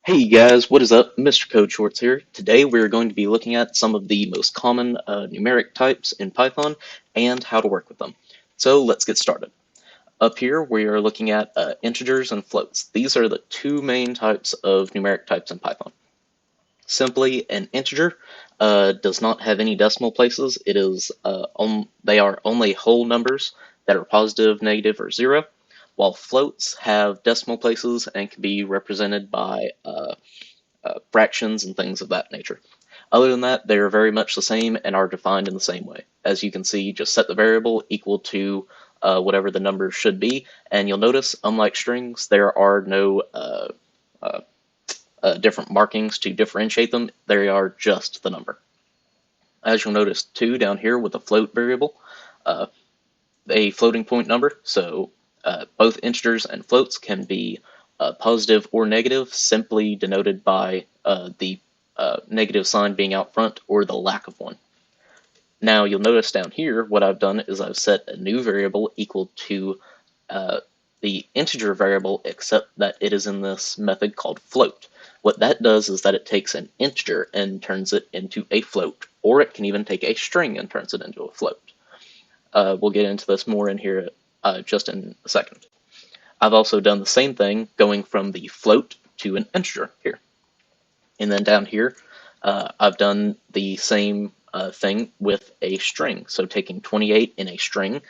Hey guys, what is up? Mr. Code Shorts here. Today we're going to be looking at some of the most common numeric types in Python and how to work with them. So let's get started. Up here we are looking at integers and floats. These are the two main types of numeric types in Python. Simply, an integer does not have any decimal places. They are only whole numbers that are positive, negative, or zero, while floats have decimal places and can be represented by fractions and things of that nature. Other than that, they are very much the same and are defined in the same way. As you can see, just set the variable equal to whatever the number should be, and you'll notice, unlike strings, there are no uh, different markings to differentiate them. They are just the number. As you'll notice too down here with the float variable, uh, a floating point number, so both integers and floats can be positive or negative, simply denoted by the negative sign being out front or the lack of one. Now you'll notice down here what I've done is I've set a new variable equal to the integer variable, except that it is in this method called float. What that does is that it takes an integer and turns it into a float, or it can even take a string and turns it into a float. We'll get into this more in here just in a second. I've also done the same thing going from the float to an integer here. And then down here, I've done the same thing with a string. So taking 28 in a string,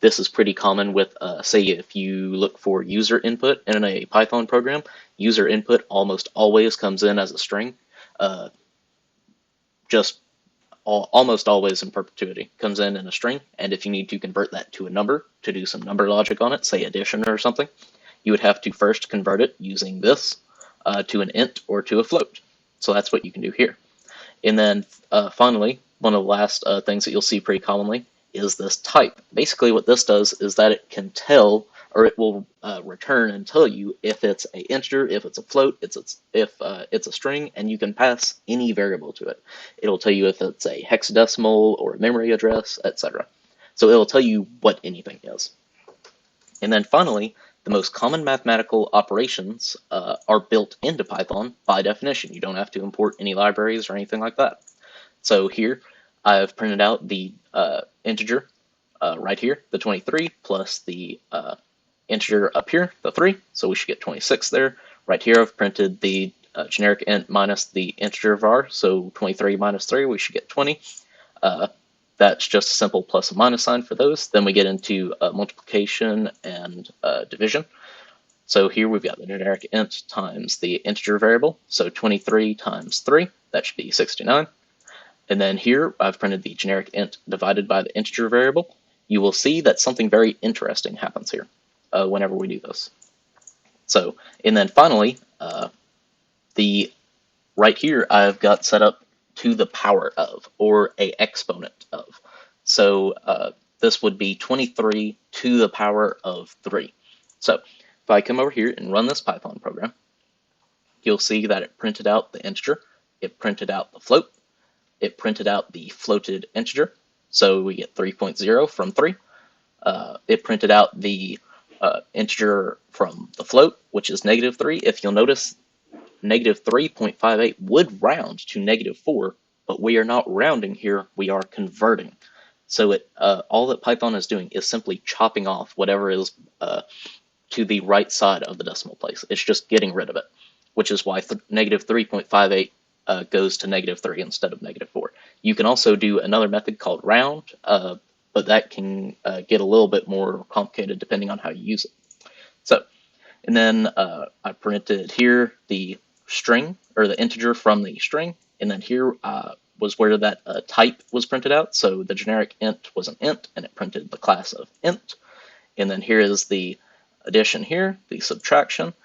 this is pretty common with, say, if you look for user input in a Python program, user input almost always comes in as a string. Almost always in perpetuity comes in a string, and if you need to convert that to a number to do some number logic on it, say addition or something, you would have to first convert it using this to an int or to a float. So that's what you can do here. And then finally, one of the last things that you'll see pretty commonly is this type. Basically what this does is that it can tell, or it will return and tell you if it's an integer, if it's a float, if it's a string, and you can pass any variable to it. It'll tell you if it's a hexadecimal or a memory address, etc. So it'll tell you what anything is. And then finally, the most common mathematical operations are built into Python by definition. You don't have to import any libraries or anything like that. So here, I've printed out the integer right here, the 23, plus the integer up here, the 3, so we should get 26 there. Right here, I've printed the generic int minus the integer var, so 23 minus 3, we should get 20. That's just a simple plus and minus sign for those. Then we get into multiplication and division. So here we've got the generic int times the integer variable, so 23 times 3, that should be 69. And then here I've printed the generic int divided by the integer variable. You will see that something very interesting happens here whenever we do this. So, and then finally, right here I've got set up to the power of, or a exponent of. So this would be 23 to the power of 3. So if I come over here and run this Python program, you'll see that it printed out the integer, it printed out the float, it printed out the floated integer, so we get 3.0 from 3. It printed out the integer from the float, which is negative 3. If you'll notice, negative 3.58 would round to negative 4, but we are not rounding here, we are converting. So all that Python is doing is simply chopping off whatever is to the right side of the decimal place. It's just getting rid of it, which is why negative 3.58 goes to negative 3 instead of negative 4. You can also do another method called round, but that can get a little bit more complicated depending on how you use it. So, and then I printed here the string, or the integer from the string, and then here was where that type was printed out. So the generic int was an int, and it printed the class of int. And then here is the addition here, the subtraction,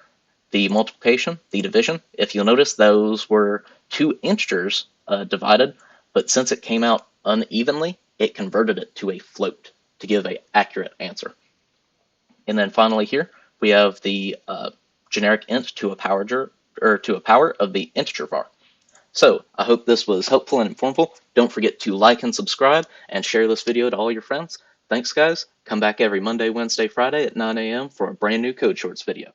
the multiplication, the division. If you'll notice, those were two integers divided, but since it came out unevenly, it converted it to a float to give an accurate answer. And then finally here, we have the generic int to a power of the integer var. So I hope this was helpful and informative. Don't forget to like and subscribe and share this video to all your friends. Thanks guys. Come back every Monday, Wednesday, Friday at 9 a.m. for a brand new Code Shorts video.